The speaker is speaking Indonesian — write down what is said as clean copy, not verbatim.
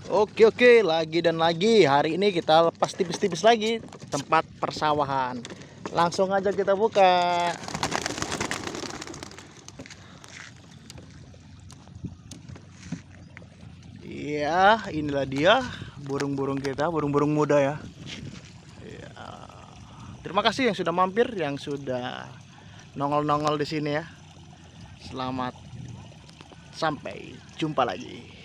Oke, lagi dan lagi. Hari ini kita lepas tipis-tipis lagi tempat persawahan. Langsung aja kita buka. Iya, inilah dia burung-burung kita, burung-burung muda ya. Iya. Terima kasih yang sudah mampir, yang sudah nongol-nongol di sini ya. Selamat sampai jumpa lagi.